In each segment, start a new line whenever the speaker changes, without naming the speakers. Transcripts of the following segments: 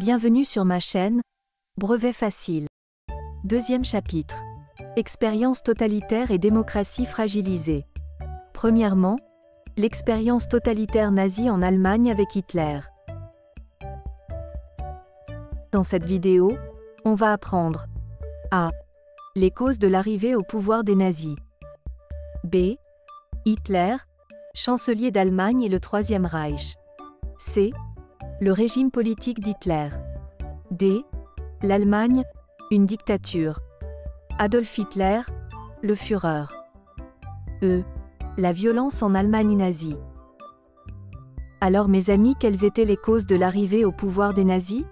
Bienvenue sur ma chaîne, Brevet facile. Deuxième chapitre. Expérience totalitaire et démocratie fragilisée. Premièrement, l'expérience totalitaire nazie en Allemagne avec Hitler. Dans cette vidéo, on va apprendre a. Les causes de l'arrivée au pouvoir des nazis. b. Hitler, chancelier d'Allemagne et le Troisième Reich. c. Le régime politique d'Hitler. d. L'Allemagne, une dictature. Adolf Hitler, le Führer. e. La violence en Allemagne nazie. Alors mes amis, quelles étaient les causes de l'arrivée au pouvoir des nazis?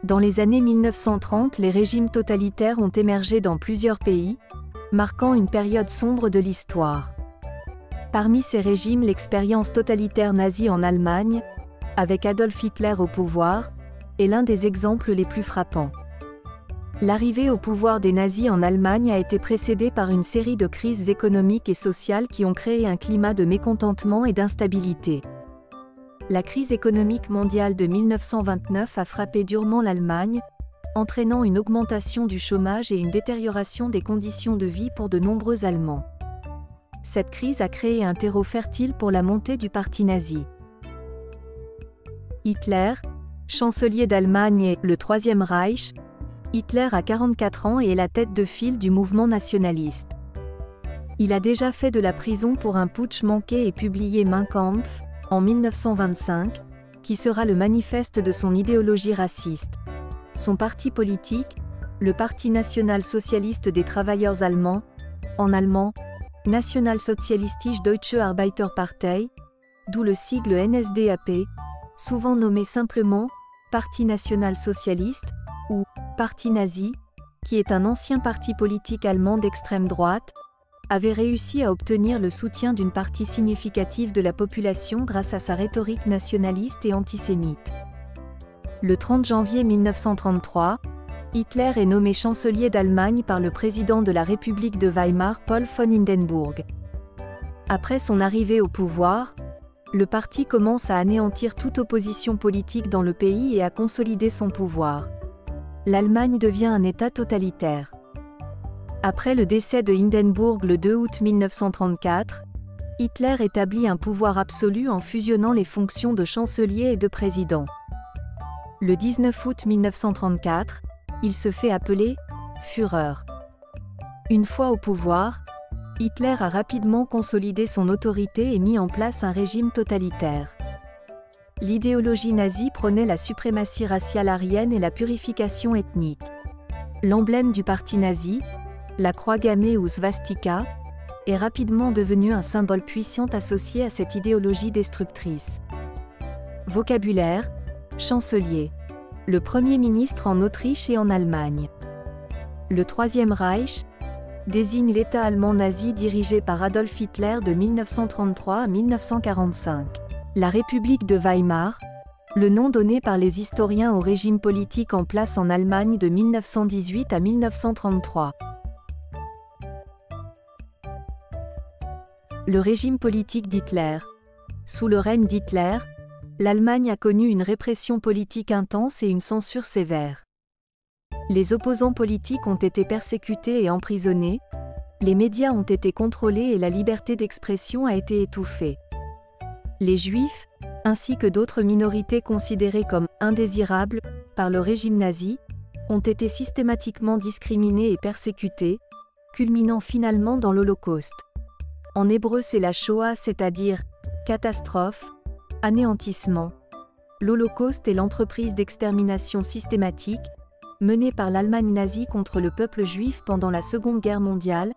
Dans les années 1930, les régimes totalitaires ont émergé dans plusieurs pays, marquant une période sombre de l'histoire. Parmi ces régimes, l'expérience totalitaire nazie en Allemagne, avec Adolf Hitler au pouvoir, est l'un des exemples les plus frappants. L'arrivée au pouvoir des nazis en Allemagne a été précédée par une série de crises économiques et sociales qui ont créé un climat de mécontentement et d'instabilité. La crise économique mondiale de 1929 a frappé durement l'Allemagne, entraînant une augmentation du chômage et une détérioration des conditions de vie pour de nombreux Allemands. Cette crise a créé un terreau fertile pour la montée du parti nazi. Hitler, chancelier d'Allemagne et le Troisième Reich. Hitler a 44 ans et est la tête de file du mouvement nationaliste. Il a déjà fait de la prison pour un putsch manqué et publié Mein Kampf, en 1925, qui sera le manifeste de son idéologie raciste. Son parti politique, le Parti national-socialiste des travailleurs allemands, en allemand, Nationalsozialistische Deutsche Arbeiterpartei, d'où le sigle NSDAP, souvent nommé simplement Parti national-socialiste ou Parti nazi, qui est un ancien parti politique allemand d'extrême droite, avait réussi à obtenir le soutien d'une partie significative de la population grâce à sa rhétorique nationaliste et antisémite. Le 30 janvier 1933, Hitler est nommé chancelier d'Allemagne par le président de la République de Weimar, Paul von Hindenburg. Après son arrivée au pouvoir, le parti commence à anéantir toute opposition politique dans le pays et à consolider son pouvoir. L'Allemagne devient un État totalitaire. Après le décès de Hindenburg le 2 août 1934, Hitler établit un pouvoir absolu en fusionnant les fonctions de chancelier et de président. Le 19 août 1934, il se fait appeler Führer. Une fois au pouvoir, Hitler a rapidement consolidé son autorité et mis en place un régime totalitaire. L'idéologie nazie prônait la suprématie raciale aryenne et la purification ethnique. L'emblème du parti nazi, la croix gammée ou svastika, est rapidement devenu un symbole puissant associé à cette idéologie destructrice. Vocabulaire, chancelier. Le Premier ministre en Autriche et en Allemagne. Le Troisième Reich désigne l'État allemand nazi dirigé par Adolf Hitler de 1933 à 1945. La République de Weimar, le nom donné par les historiens au régime politique en place en Allemagne de 1918 à 1933. Le régime politique d'Hitler. Sous le règne d'Hitler, l'Allemagne a connu une répression politique intense et une censure sévère. Les opposants politiques ont été persécutés et emprisonnés, les médias ont été contrôlés et la liberté d'expression a été étouffée. Les Juifs, ainsi que d'autres minorités considérées comme indésirables par le régime nazi, ont été systématiquement discriminés et persécutés, culminant finalement dans l'Holocauste. En hébreu c'est la Shoah, c'est-à-dire catastrophe, anéantissement. L'Holocauste est l'entreprise d'extermination systématique, menée par l'Allemagne nazie contre le peuple juif pendant la Seconde Guerre mondiale,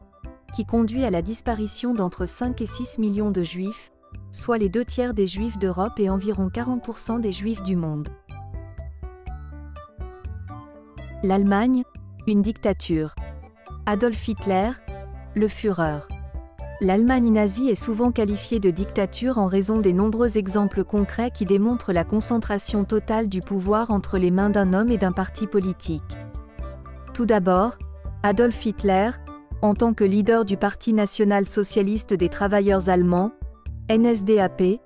qui conduit à la disparition d'entre 5 et 6 millions de juifs, soit les 2/3 des juifs d'Europe et environ 40% des juifs du monde. L'Allemagne, une dictature. Adolf Hitler, le Führer. L'Allemagne nazie est souvent qualifiée de dictature en raison des nombreux exemples concrets qui démontrent la concentration totale du pouvoir entre les mains d'un homme et d'un parti politique. Tout d'abord, Adolf Hitler, en tant que leader du Parti national-socialiste des travailleurs allemands, NSDAP,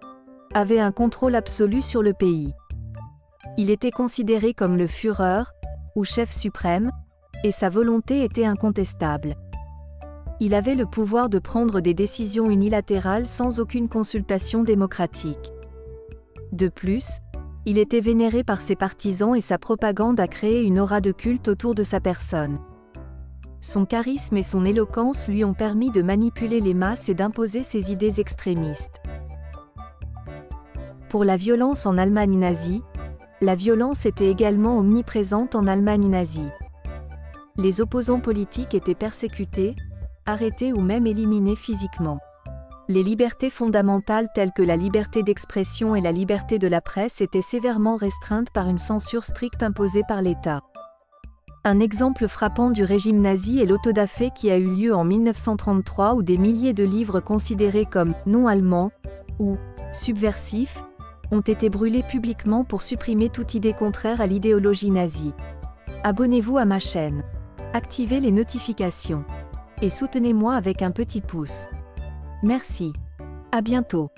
avait un contrôle absolu sur le pays. Il était considéré comme le Führer, ou chef suprême, et sa volonté était incontestable. Il avait le pouvoir de prendre des décisions unilatérales sans aucune consultation démocratique. De plus, il était vénéré par ses partisans et sa propagande a créé une aura de culte autour de sa personne. Son charisme et son éloquence lui ont permis de manipuler les masses et d'imposer ses idées extrémistes. Pour la violence en Allemagne nazie, la violence était également omniprésente en Allemagne nazie. Les opposants politiques étaient persécutés, arrêtés ou même éliminés physiquement. Les libertés fondamentales telles que la liberté d'expression et la liberté de la presse étaient sévèrement restreintes par une censure stricte imposée par l'État. Un exemple frappant du régime nazi est l'autodafé qui a eu lieu en 1933 où des milliers de livres considérés comme « non-allemands » ou « subversifs » ont été brûlés publiquement pour supprimer toute idée contraire à l'idéologie nazie. Abonnez-vous à ma chaîne. Activez les notifications. Et soutenez-moi avec un petit pouce. Merci. À bientôt.